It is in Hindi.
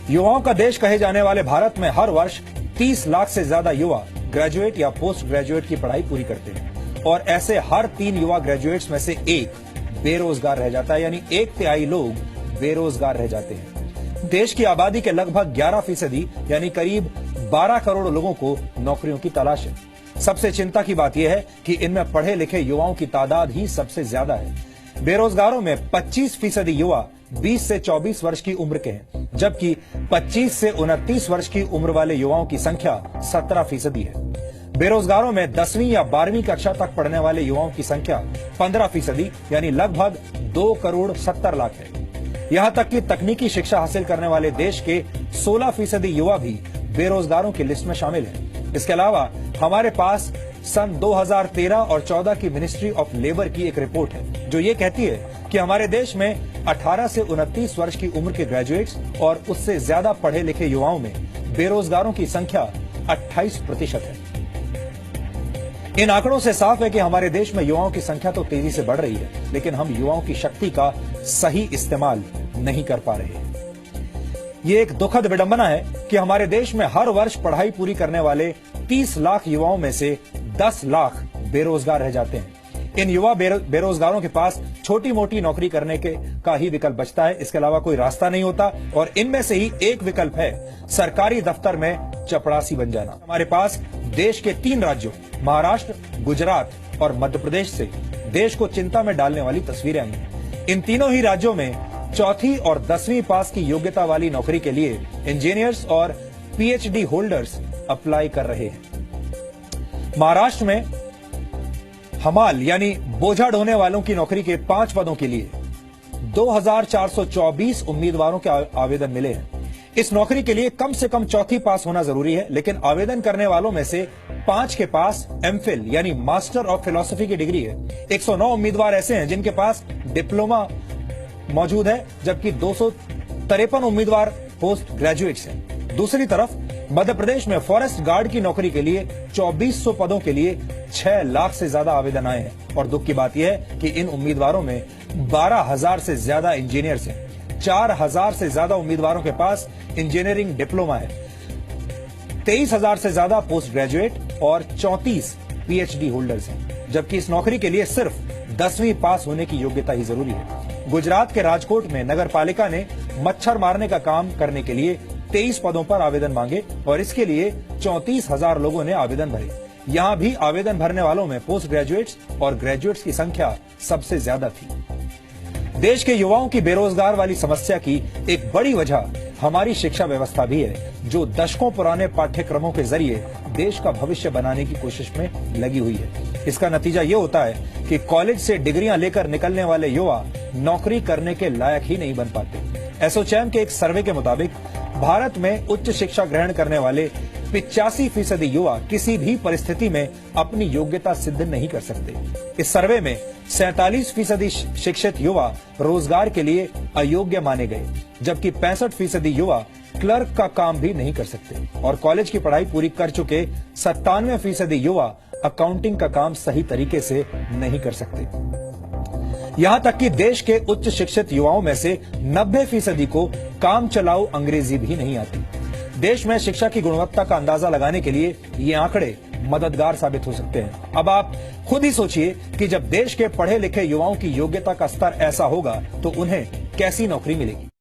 युवाओं का देश कहे जाने वाले भारत में हर वर्ष 30 लाख से ज्यादा युवा ग्रेजुएट या पोस्ट ग्रेजुएट की पढ़ाई पूरी करते हैं और ऐसे हर 3 युवा ग्रेजुएट्स में से एक बेरोजगार रह जाता है, यानी 1/3 लोग बेरोजगार रह जाते हैं। देश की आबादी के लगभग 11% यानी करीब 12 करोड़ लोगों को नौकरियों की तलाश है। सबसे चिंता की बात यह है कि इनमें पढ़े लिखे युवाओं की तादाद ही सबसे ज्यादा है। बेरोजगारों में 25% युवा 20 से 24 वर्ष की उम्र के हैं, जबकि 25 से 29 वर्ष की उम्र वाले युवाओं की संख्या 17% है। बेरोजगारों में 10वीं या 12वीं कक्षा तक पढ़ने वाले युवाओं की संख्या 15% यानी लगभग 2 करोड़ 70 लाख है। यहां तक कि तकनीकी शिक्षा हासिल करने वाले देश के 16% युवा भी बेरोजगारों की लिस्ट में शामिल हैं। इसके अलावा हमारे पास सन 2013 और 14 की मिनिस्ट्री ऑफ लेबर की एक रिपोर्ट है जो ये कहती है कि हमारे देश में 18 से 29 वर्ष की उम्र के ग्रेजुएट्स और उससे ज्यादा पढ़े लिखे युवाओं में बेरोजगारों की संख्या 28% है। इन आंकड़ों से साफ है कि हमारे देश में युवाओं की संख्या तो तेजी से बढ़ रही है, लेकिन हम युवाओं की शक्ति का सही इस्तेमाल नहीं कर पा रहे हैं। ये एक दुखद विडंबना है कि हमारे देश में हर वर्ष पढ़ाई पूरी करने वाले 30 लाख युवाओं में से 10 लाख बेरोजगार रह जाते हैं। इन युवा बेरोजगारों के पास छोटी मोटी नौकरी करने का ही विकल्प बचता है, इसके अलावा कोई रास्ता नहीं होता और इनमें से ही एक विकल्प है सरकारी दफ्तर में चपरासी बन जाना। हमारे पास देश के 3 राज्यों महाराष्ट्र, गुजरात और मध्य प्रदेश से देश को चिंता में डालने वाली तस्वीरें आई हैं। इन तीनों ही राज्यों में 4वीं और 10वीं पास की योग्यता वाली नौकरी के लिए इंजीनियर्स और पीएचडी होल्डर्स अप्लाई कर रहे हैं। महाराष्ट्र में हमाल यानी बोझा ढोने वालों की नौकरी के 5 पदों के लिए 2424 उम्मीदवारों के आवेदन मिले हैं। इस नौकरी के लिए कम से कम 4वीं पास होना जरूरी है, लेकिन आवेदन करने वालों में से 5 के पास एमफिल यानी मास्टर ऑफ फिलॉसफी की डिग्री है। 109 उम्मीदवार ऐसे हैं जिनके पास डिप्लोमा मौजूद है, जबकि 253 उम्मीदवार पोस्ट ग्रेजुएट्स हैं। दूसरी तरफ मध्य प्रदेश में फॉरेस्ट गार्ड की नौकरी के लिए 2400 पदों के लिए 6 लाख से ज्यादा आवेदन आए हैं और दुख की बात यह है कि इन उम्मीदवारों में 12,000 से ज्यादा इंजीनियर्स हैं। 4,000 से ज्यादा उम्मीदवारों के पास इंजीनियरिंग डिप्लोमा है, 23,000 से ज्यादा पोस्ट ग्रेजुएट और 34 पीएचडी होल्डर्स हैं, जबकि इस नौकरी के लिए सिर्फ 10वीं पास होने की योग्यता ही जरूरी है। गुजरात के राजकोट में नगर पालिका ने मच्छर मारने का काम करने के लिए 23 पदों पर आवेदन मांगे और इसके लिए 34,000 लोगों ने आवेदन भरे। यहां भी आवेदन भरने वालों में पोस्ट ग्रेजुएट्स और ग्रेजुएट्स की संख्या सबसे ज्यादा थी। देश के युवाओं की बेरोजगार वाली समस्या की एक बड़ी वजह हमारी शिक्षा व्यवस्था भी है, जो दशकों पुराने पाठ्यक्रमों के जरिए देश का भविष्य बनाने की कोशिश में लगी हुई है। इसका नतीजा ये होता है कि कॉलेज से डिग्रियां लेकर निकलने वाले युवा नौकरी करने के लायक ही नहीं बन पाते। एसोचैम के एक सर्वे के मुताबिक भारत में उच्च शिक्षा ग्रहण करने वाले 85% युवा किसी भी परिस्थिति में अपनी योग्यता सिद्ध नहीं कर सकते। इस सर्वे में 47% शिक्षित युवा रोजगार के लिए अयोग्य माने गए, जबकि 65% युवा क्लर्क का काम भी नहीं कर सकते और कॉलेज की पढ़ाई पूरी कर चुके 97% युवा अकाउंटिंग का काम सही तरीके से नहीं कर सकते। यहां तक कि देश के उच्च शिक्षित युवाओं में से 90% को काम चलाऊ अंग्रेजी भी नहीं आती। देश में शिक्षा की गुणवत्ता का अंदाजा लगाने के लिए ये आंकड़े मददगार साबित हो सकते हैं। अब आप खुद ही सोचिए कि जब देश के पढ़े लिखे युवाओं की योग्यता का स्तर ऐसा होगा तो उन्हें कैसी नौकरी मिलेगी।